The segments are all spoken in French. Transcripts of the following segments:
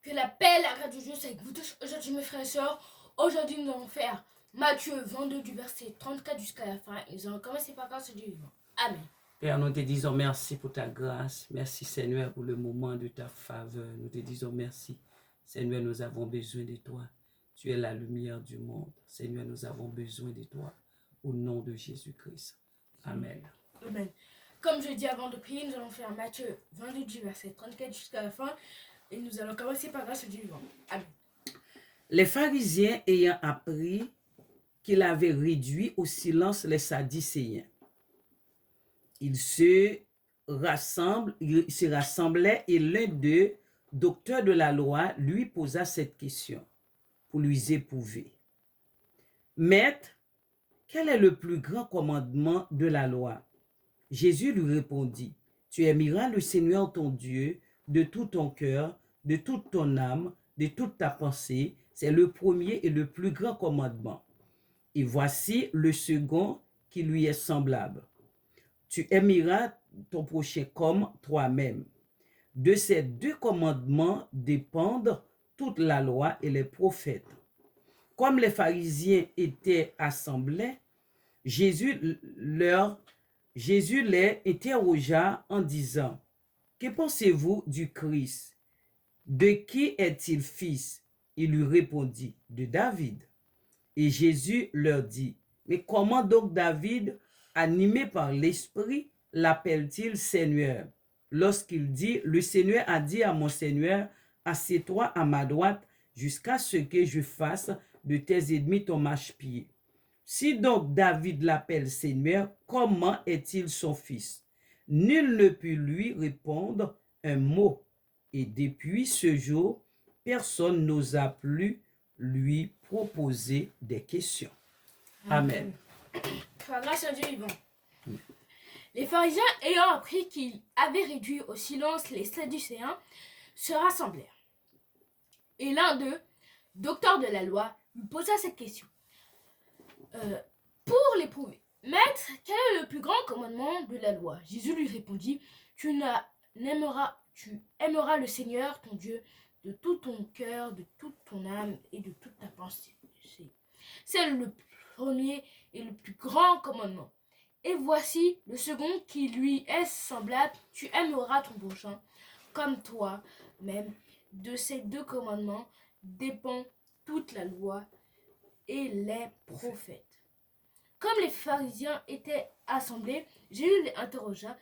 Que la paix, la grâce de Dieu soit avec vous tous aujourd'hui, mes frères et sœurs. Aujourd'hui, nous allons faire Matthieu 22 du verset 34 jusqu'à la fin. Et nous allons commencer par grâce du vivant. Amen. Père, nous te disons merci pour ta grâce. Merci Seigneur pour le moment de ta faveur. Nous te disons merci. Seigneur, nous avons besoin de toi. Tu es la lumière du monde. Seigneur, nous avons besoin de toi. Au nom de Jésus-Christ. Amen. Amen. Comme je dis avant de prier, nous allons faire Matthieu 22 du verset 34 jusqu'à la fin. Et nous allons commencer par grâce du vivant. Amen. Les pharisiens ayant appris qu'il avait réduit au silence les Sadducéens, ils se rassemblaient et l'un d'eux, docteur de la loi, lui posa cette question pour lui éprouver. Maître, quel est le plus grand commandement de la loi? Jésus lui répondit, tu aimeras le Seigneur ton Dieu de tout ton cœur, de toute ton âme, de toute ta pensée. C'est le premier et le plus grand commandement. Et voici le second qui lui est semblable. Tu aimeras ton prochain comme toi-même. De ces deux commandements dépendent toute la loi et les prophètes. Comme les pharisiens étaient assemblés, Jésus les interrogea en disant, que pensez-vous du Christ? De qui est-il fils? Il lui répondit, de David. Et Jésus leur dit, mais comment donc David, animé par l'Esprit, l'appelle-t-il Seigneur? Lorsqu'il dit, le Seigneur a dit à mon Seigneur, assieds-toi à ma droite jusqu'à ce que je fasse de tes ennemis ton marchepied. Si donc David l'appelle Seigneur, comment est-il son fils? Nul ne peut lui répondre un mot. Et depuis ce jour, personne n'osa plus lui proposer des questions. Amen. Par grâce à Dieu vivant. Les pharisiens, ayant appris qu'il avait réduit au silence les Sadducéens, se rassemblèrent. Et l'un d'eux, docteur de la loi, lui posa cette question. Pour l'éprouver, Maître, quel est le plus grand commandement de la loi? Jésus lui répondit, tu aimeras le Seigneur, ton Dieu, de tout ton cœur, de toute ton âme et de toute ta pensée. C'est le premier et le plus grand commandement. Et voici le second qui lui est semblable, tu aimeras ton prochain comme toi-même. De ces deux commandements dépend toute la loi et les prophètes. Comme les pharisiens étaient assemblés, Jésus les interrogea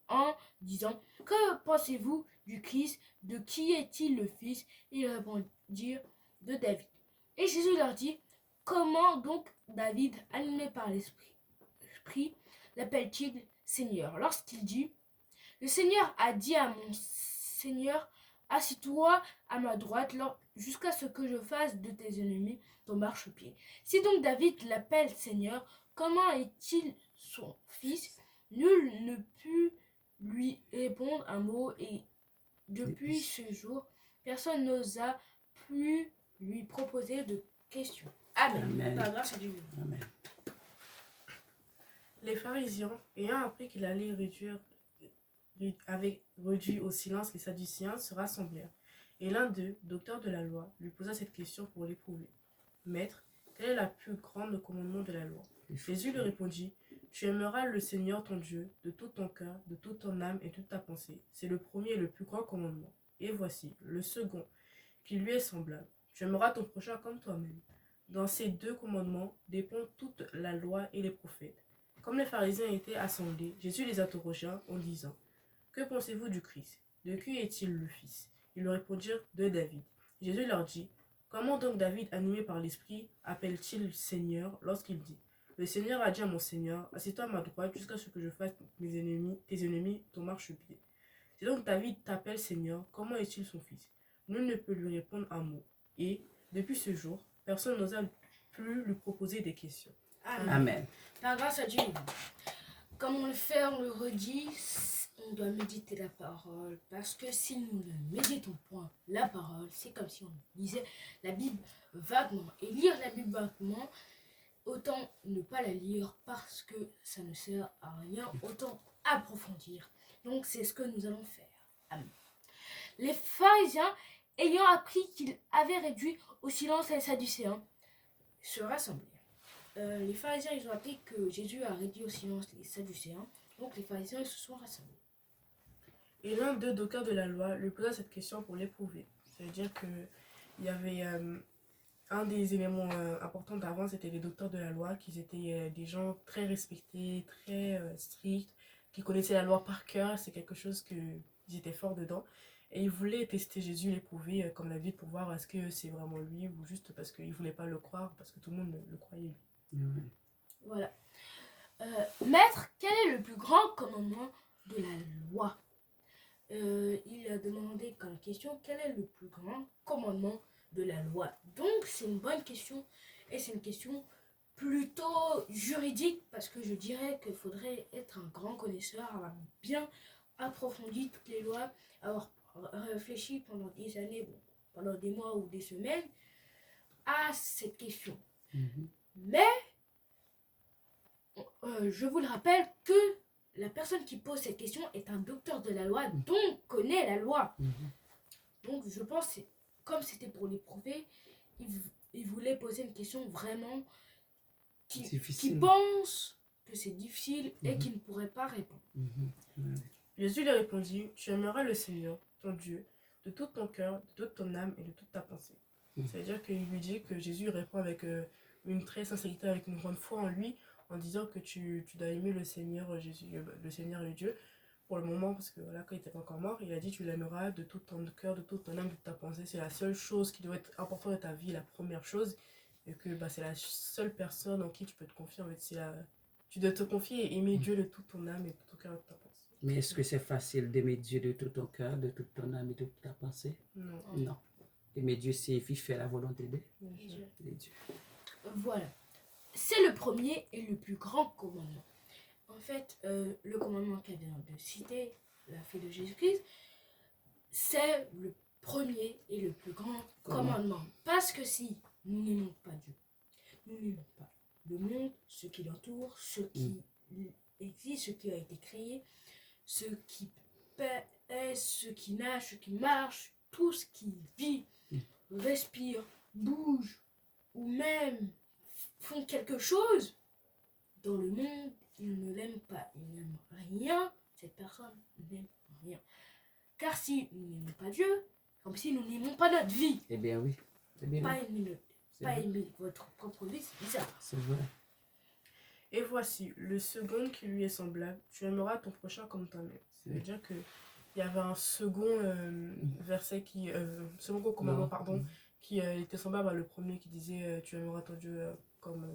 en disant, que pensez-vous du Christ? De qui est-il le fils? Ils répondirent, de David. Et Jésus leur dit, comment donc David, animé par l'Esprit, l'appelle-t-il Seigneur? Lorsqu'il dit, le Seigneur a dit à mon Seigneur, assis-toi à ma droite jusqu'à ce que je fasse de tes ennemis ton marchepied. Si donc David l'appelle Seigneur, comment est-il son fils? Nul ne put lui répondre un mot, et depuis ce jour, personne n'osa plus lui proposer de questions. Amen. Amen. Par grâce à Dieu. Amen. Les pharisiens, ayant appris qu'il allait avait réduit au silence les Sadducéens, se rassemblèrent. Et l'un d'eux, docteur de la loi, lui posa cette question pour l'éprouver. Maître, quel est le plus grand commandement de la loi? Jésus lui répondit, tu aimeras le Seigneur ton Dieu de tout ton cœur, de toute ton âme et toute ta pensée. C'est le premier et le plus grand commandement. Et voici le second, qui lui est semblable. Tu aimeras ton prochain comme toi-même. Dans ces deux commandements dépend toute la loi et les prophètes. Comme les pharisiens étaient assemblés, Jésus les interrogea en disant, que pensez-vous du Christ? De qui est-il le fils? Ils lui répondirent, de David. Jésus leur dit, comment donc David, animé par l'Esprit, appelle-t-il Seigneur lorsqu'il dit, le Seigneur a dit à mon Seigneur, assieds-toi à ma droite jusqu'à ce que je fasse tes ennemis ton marchepied. Si donc David t'appelle Seigneur, comment est-il son fils? Nul ne peut lui répondre un mot. Et, depuis ce jour, personne n'osa plus lui proposer des questions. Amen. Par grâce à Dieu, comme on le fait, on le redit, on doit méditer la parole, parce que si nous ne méditons point la parole, c'est comme si on lisait la Bible vaguement. Et lire la Bible vaguement, autant ne pas la lire parce que ça ne sert à rien, autant approfondir. Donc c'est ce que nous allons faire. Amen. Les pharisiens ayant appris qu'il avait réduit au silence les Sadducéens, se rassemblèrent. Les pharisiens, ils ont appris que Jésus a réduit au silence les Sadducéens, donc les pharisiens ils se sont rassemblés. Et l'un d'eux, docteur de la loi, lui posa cette question pour l'éprouver. C'est-à-dire qu'il y avait un des éléments importants d'avant, c'était les docteurs de la loi, qui étaient des gens très respectés, très stricts, qui connaissaient la loi par cœur. C'est quelque chose qu'ils étaient forts dedans. Et ils voulaient tester Jésus, l'éprouver comme la vie pour voir est-ce que c'est vraiment lui ou juste parce qu'ils ne voulaient pas le croire, parce que tout le monde le croyait lui. Voilà. Maître, quel est le plus grand commandement de la loi? Il a demandé comme question quel est le plus grand commandement de la loi. Donc c'est une bonne question et c'est une question plutôt juridique parce que je dirais qu'il faudrait être un grand connaisseur, avoir bien approfondi toutes les lois, avoir réfléchi pendant des années, bon, pendant des mois ou des semaines à cette question. Mais je vous le rappelle que la personne qui pose cette question est un docteur de la loi, donc connaît la loi. Donc je pense, comme c'était pour l'éprouver, il voulait poser une question vraiment qui pense que c'est difficile et qui ne pourrait pas répondre. Jésus lui répondit, tu aimeras le Seigneur, ton Dieu, de tout ton cœur, de toute ton âme et de toute ta pensée. C'est-à-dire qu'il lui dit que Jésus répond avec une très sincérité, avec une grande foi en lui, en disant que tu dois aimer le Seigneur Jésus, le Seigneur le Dieu, pour le moment, parce que là, quand il n'était pas encore mort, il a dit tu l'aimeras de tout ton cœur, de toute ton âme, de toute ta pensée. C'est la seule chose qui doit être importante dans ta vie, la première chose, et que c'est la seule personne en qui tu peux te confier. En fait, tu dois te confier et aimer Dieu de toute ton âme et de tout ton cœur et de ta pensée. Mais est-ce que c'est facile d'aimer Dieu de tout ton cœur, de toute ton âme et de toute ta pensée? Non. Non. Aimer Dieu, c'est faire la volonté de Dieu. Voilà. C'est le premier et le plus grand commandement. En fait, le commandement qu'elle vient de citer, la fille de Jésus-Christ, c'est le premier et le plus grand commandement. Parce que si nous n'aimons pas Dieu, nous n'aimons pas le monde, ce qui l'entoure, ce qui existe, ce qui a été créé, ce qui pèse, ce qui nage, ce qui marche, tout ce qui vit, respire, bouge, ou même font quelque chose dans le monde, ils ne l'aiment pas, ils n'aiment rien, cette personne n'aime rien. Car si nous n'aimons pas Dieu, comme si nous n'aimons pas notre vie. Eh bien oui. Pas aimer votre propre vie, c'est bizarre. C'est vrai. Et voici, le second qui lui est semblable, tu aimeras ton prochain comme toi-même. Ça veut dire qu'il y avait un second verset second commandement, qui était semblable à le premier qui disait tu aimeras ton Dieu comme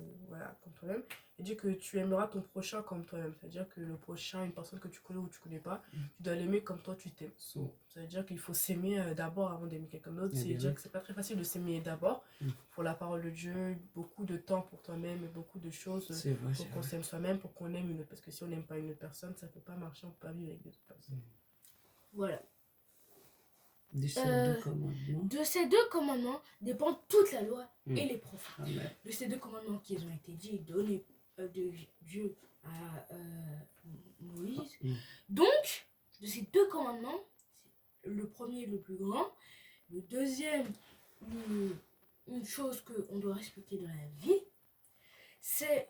toi-même. Il dit que tu aimeras ton prochain comme toi-même. C'est-à-dire que le prochain, une personne que tu connais ou tu connais pas, tu dois l'aimer comme toi tu t'aimes. Ça veut dire qu'il faut s'aimer d'abord avant d'aimer quelqu'un d'autre. C'est-à-dire que c'est pas très facile de s'aimer d'abord. Pour la parole de Dieu, beaucoup de temps pour toi-même et beaucoup de choses pour qu'on s'aime soi-même, pour qu'on aime une autre. Parce que si on n'aime pas une autre personne, ça peut pas marcher, on peut pas vivre avec d'autres personnes. Voilà. De ces deux commandements dépend toute la loi et les prophètes. Amen. De ces deux commandements qui ont été dits, donnés de Dieu à Moïse. Donc, de ces deux commandements, le premier le plus grand, le deuxième, une chose qu'on doit respecter dans la vie, c'est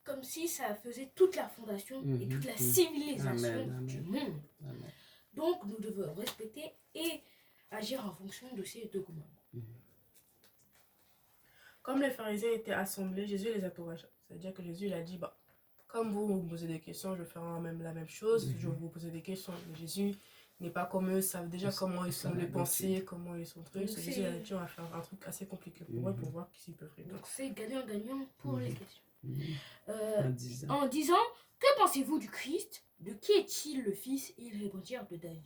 comme si ça faisait toute la fondation et toute la civilisation du monde. Amen. Donc, nous devons respecter et agir en fonction de ces deux commandements. Comme les pharisiens étaient assemblés, Jésus les interrogea. C'est-à-dire que Jésus il a dit, comme vous me posez des questions, je ferai la même chose, je vais vous poser des questions. Mais Jésus n'est pas comme eux, savent déjà comment ils sont les pensées, comment ils sont trucs. Jésus a dit, on va faire un truc assez compliqué pour eux pour voir s'ils peuvent répondre. Donc c'est gagnant-gagnant pour les questions. En disant, que pensez-vous du Christ? De qui est-il le fils? Ils répondirent de David.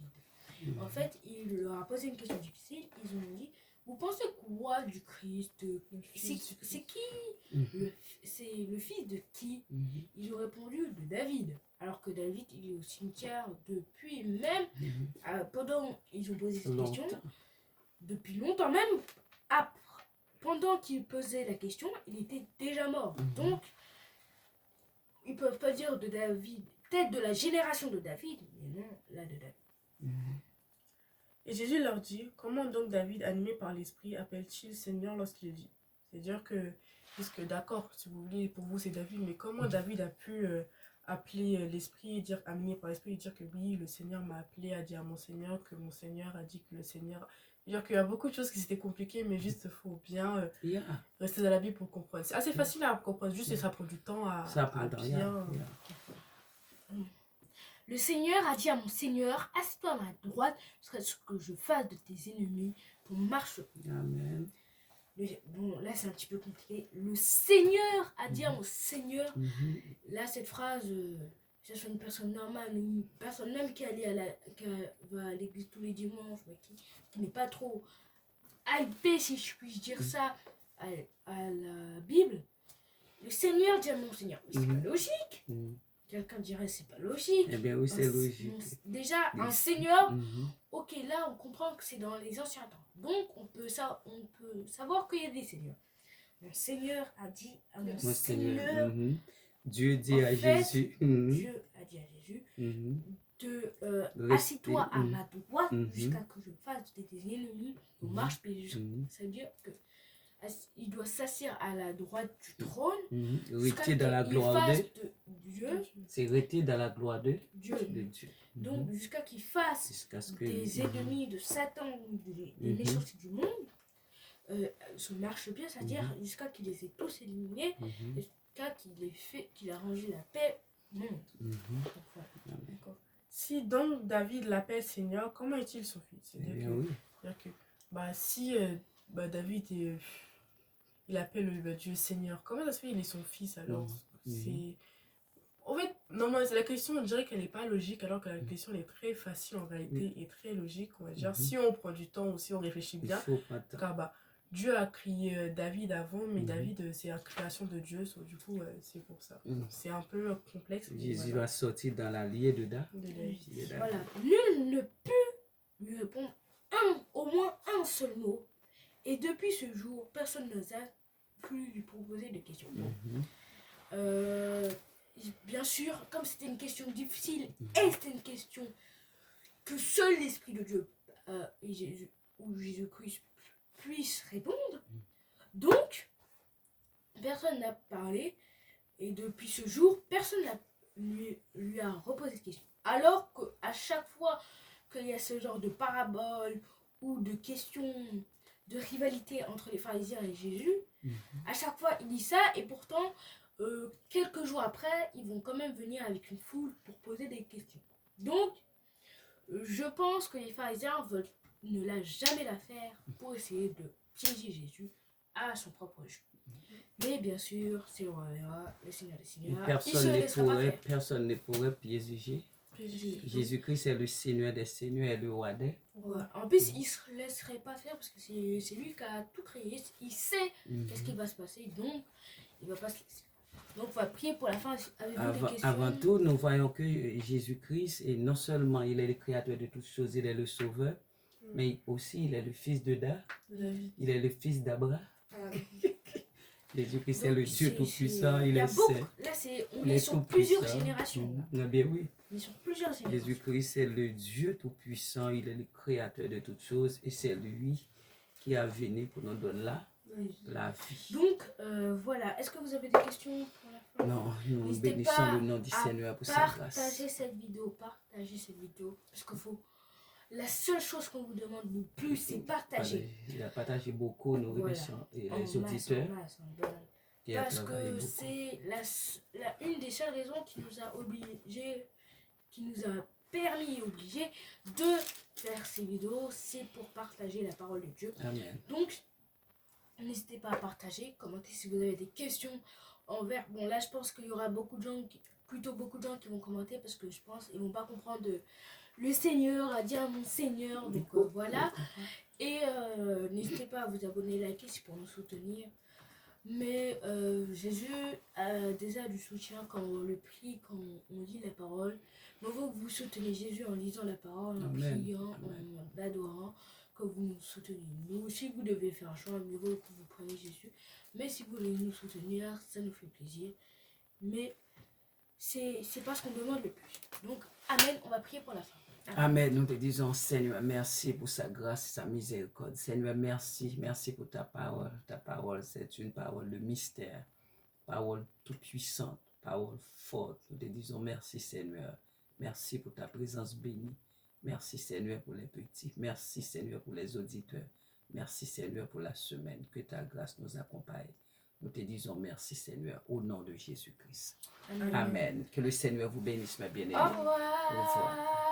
En fait, il leur a posé une question difficile. Ils ont dit, vous pensez quoi du Christ? C'est qui? C'est le fils de qui? Ils ont répondu de David. Alors que David, il est au cimetière depuis même, pendant ils ont posé cette question, depuis longtemps même, pendant qu'ils posaient la question, il était déjà mort. Donc, ils peuvent pas dire de David, peut-être de la génération de David, mais non, là de David. Et Jésus leur dit, comment donc David, animé par l'Esprit, appelle-t-il Seigneur lorsqu'il dit? C'est-à-dire que, puisque d'accord, si vous voulez, pour vous c'est David, mais comment David a pu appeler l'Esprit et dire, animé par l'Esprit, et dire que oui, le Seigneur m'a appelé à dire à mon Seigneur, que mon Seigneur a dit que le Seigneur... C'est-à-dire qu'il y a beaucoup de choses qui c'était compliquées, mais juste il faut bien Yeah. rester dans la Bible pour comprendre. C'est assez facile à comprendre, juste que ça prend du temps Ça à prend bien... rien. Yeah. Le Seigneur a dit à mon Seigneur, assieds-toi à ma droite, jusqu'à ce que je fasse de tes ennemis ton marchepied. Amen. Bon, là c'est un petit peu compliqué. Le Seigneur a dit à mon Seigneur, Mhm. là cette phrase, que ce soit une personne normale ou une personne même qui, qui va à l'église tous les dimanches, mais qui n'est pas trop hypée, si je puis dire ça, à la Bible, le Seigneur dit à mon Seigneur, mais c'est pas logique. Mhm. Quelqu'un dirait c'est pas logique. Eh bien oui, c'est logique. Déjà, un Seigneur, Mhm. ok, là on comprend que c'est dans les anciens temps. Donc on peut savoir qu'il y a des seigneurs. Mon Seigneur a dit à mon Mon Seigneur, Seigneur. Mhm. Dieu dit En à fait, Jésus. Mhm. Dieu a dit à Jésus, Mhm. de Rester, assis-toi à ma droite Mhm. jusqu'à que je fasse de tes ennemis au Mhm. marche-pied. Mhm. Ça veut dire que il doit s'asseoir à la droite du trône. Mhm. jusqu'à Rester dans la qu'il gloire fasse de Dieu. C'est rester dans la gloire de Dieu. Dieu. Mhm. Donc jusqu'à qu'il fasse Jusqu'à ce que des ennemis de Satan, des Mhm. méchants du monde, son marche-pied, c'est-à-dire jusqu'à qu'il les ait tous éliminés, Mhm. jusqu'à qu'il a rangé la paix au monde. Mhm. Donc, voilà. Amen. D'accord. Si donc David l'appelle Seigneur, comment est-il son fils? Eh C'est-à-dire bien que, oui. c'est-à-dire que si David il appelle Dieu Seigneur, comment ça se fait il est son fils alors? Mhm. C'est... En fait, normalement, c'est la question, on dirait qu'elle n'est pas logique, alors que la question elle est très facile en réalité et très logique, on va dire, Mhm. si on prend du temps ou si on réfléchit Il bien. faut pas tant. Car Dieu a créé David avant, mais Mhm. David c'est la création de Dieu, du coup c'est pour ça. Mhm. C'est un peu complexe. Mais Jésus voilà. va sortir dans la liée de David. De David. Voilà. Nul ne peut lui répondre au moins un seul mot. Et depuis ce jour, personne n'osa plus lui proposer de questions. Mhm. Bien sûr, comme c'était une question difficile et c'était une question que seul l'Esprit de Dieu et Jésus-Christ puisse répondre, donc personne n'a parlé et depuis ce jour, personne lui a reposé de questions. Alors qu'à chaque fois qu'il y a ce genre de parabole ou de questions de rivalité entre les pharisiens et Jésus, à chaque fois il dit ça et pourtant quelques jours après ils vont quand même venir avec une foule pour poser des questions. Donc je pense que les pharisiens ne lâchent jamais l'affaire pour essayer de piéger Jésus à son propre jeu. Mais bien sûr, c'est le roi le Seigneur des Seigneurs. Personne ne pourrait piéger. Jésus-Christ est le Seigneur des Seigneurs et le roi des. Ouais. En plus, il ne se laisserait pas faire parce que c'est lui qui a tout créé. Il sait qu'est-ce qui va se passer, donc il ne va pas se laisser. Donc, on va prier pour la fin. Avez-vous des questions? Avant tout, nous voyons que Jésus-Christ, et non seulement il est le créateur de toutes choses, il est le sauveur, mais aussi il est le fils de David. Il est le fils d'Abraham. Jésus-Christ est le Dieu Tout-Puissant, il est saint. Là, on est sur plusieurs générations. Eh bien oui. On est sur plusieurs générations. Jésus-Christ est le Dieu Tout-Puissant, il est le créateur de toutes choses et c'est lui qui a venu pour nous donner la vie. Donc, voilà. Est-ce que vous avez des questions pour la fin? Non, nous bénissons le nom du Seigneur pour sa grâce. Partagez cette vidéo, parce qu'il faut... La seule chose qu'on vous demande le plus, c'est partager. Il a partagé beaucoup, nous remercions les auditeurs. Parce que c'est une des seules raisons qui nous a obligés, qui nous a permis et obligés de faire ces vidéos, c'est pour partager la parole de Dieu. Amen. Donc, n'hésitez pas à partager, commenter si vous avez des questions envers. Bon, là, je pense qu'il y aura beaucoup de gens qui vont commenter parce que je pense qu'ils ne vont pas comprendre le Seigneur a dit à mon Seigneur. Donc, voilà. Et n'hésitez pas à vous abonner, liker, c'est pour nous soutenir. Mais Jésus a déjà du soutien quand on le prie, quand on lit la parole. Mais vous soutenez Jésus en lisant la parole, en priant, en adorant, que vous nous soutenez. Nous, si vous devez faire un choix, mieux vaut que vous preniez Jésus. Mais si vous voulez nous soutenir, ça nous fait plaisir. Mais c'est pas ce qu'on demande le plus. Donc, Amen, on va prier pour la fin. Amen. Nous te disons, Seigneur, merci pour sa grâce et sa miséricorde. Seigneur, merci. Merci pour ta parole. Ta parole, c'est une parole de mystère. Parole toute puissante. Parole forte. Nous te disons merci, Seigneur. Merci pour ta présence bénie. Merci, Seigneur, pour les petits. Merci, Seigneur, pour les auditeurs. Merci, Seigneur, pour la semaine. Que ta grâce nous accompagne. Nous te disons merci, Seigneur, au nom de Jésus-Christ. Amen. Que le Seigneur vous bénisse, mes bien-aimés. Au revoir. Au revoir.